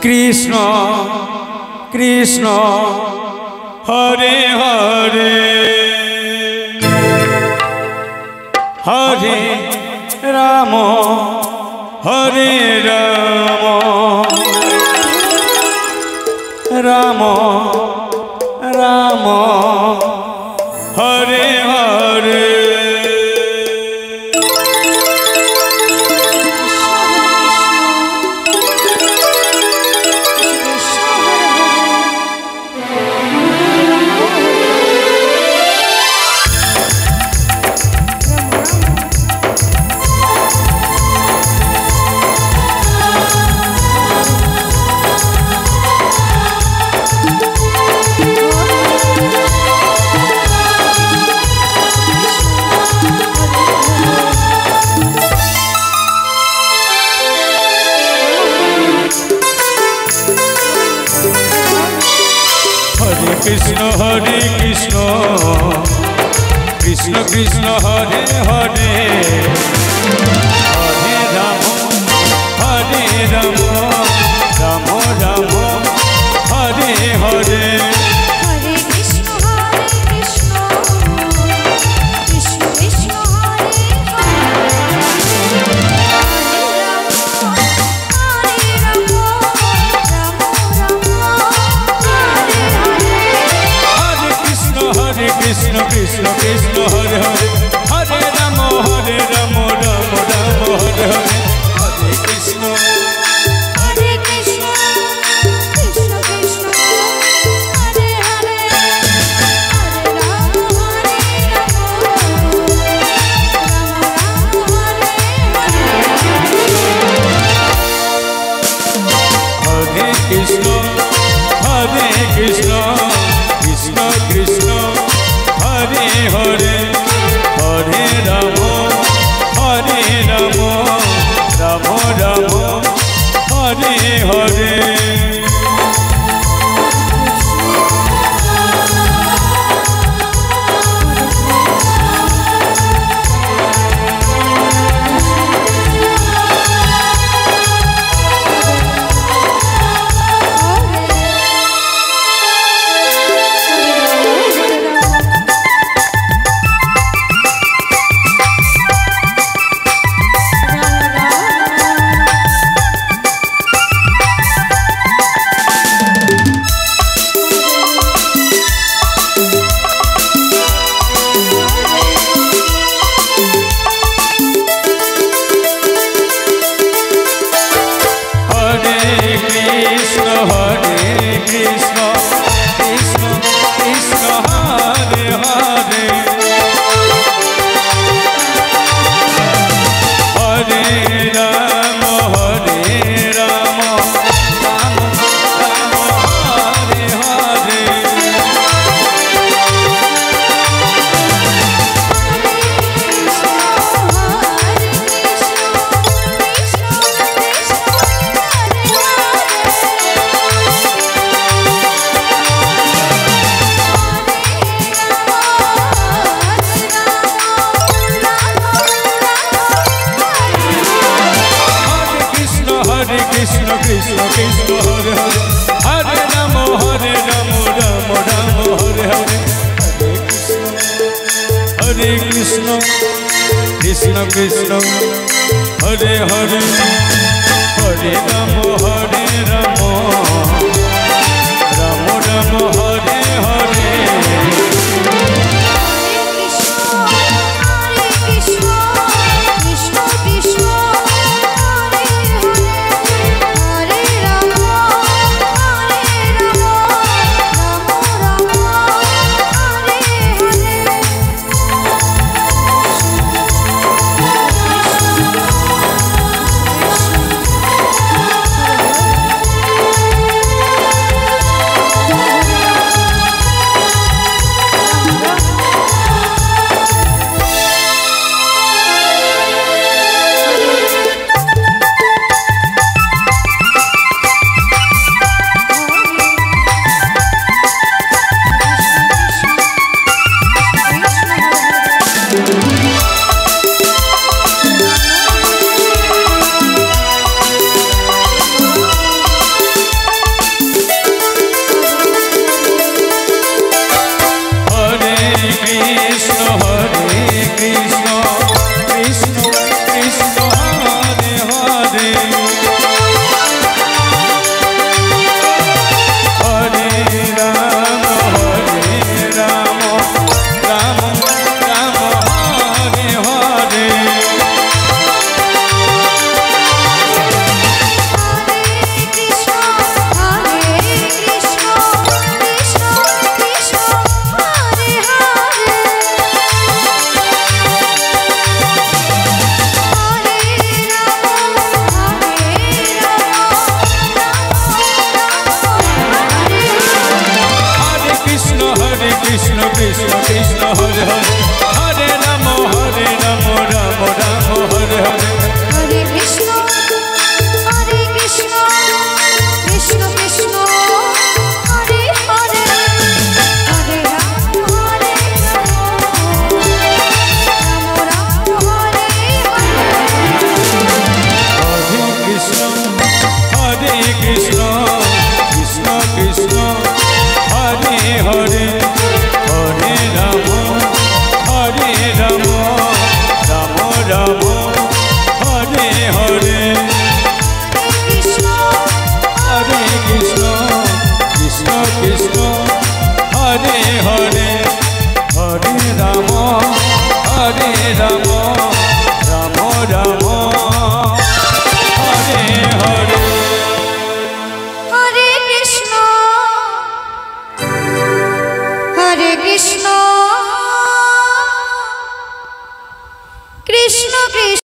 Krishna Krishna Hare Hare Hare Ram Hare Ram Ram Ram Hare Hare Krishna Hare Krishna Krishna Krishna Hare Hare Hare Ram Ram Ram Hare Hare Hare Krishna Krishna Krishna Hare Krishna Krishna Krishna Hare Hare Hare Ram Ram Ram Hare Hare Hare Krishna Krishna Krishna Krishna Hare Hare Hare Ram Hare Krishna Krishna Krishna Hare Hare Hare Ram Ram Ram Hare Hare Krishna Krishna Krishna Hare Hare Hare Ram Ram Ram Hare Hare Krishna Krishna Krishna Hare Hare Hare Ram Ram Ram Hare Hare Hare Krishna Krishna Krishna Hare Hare Hare Ram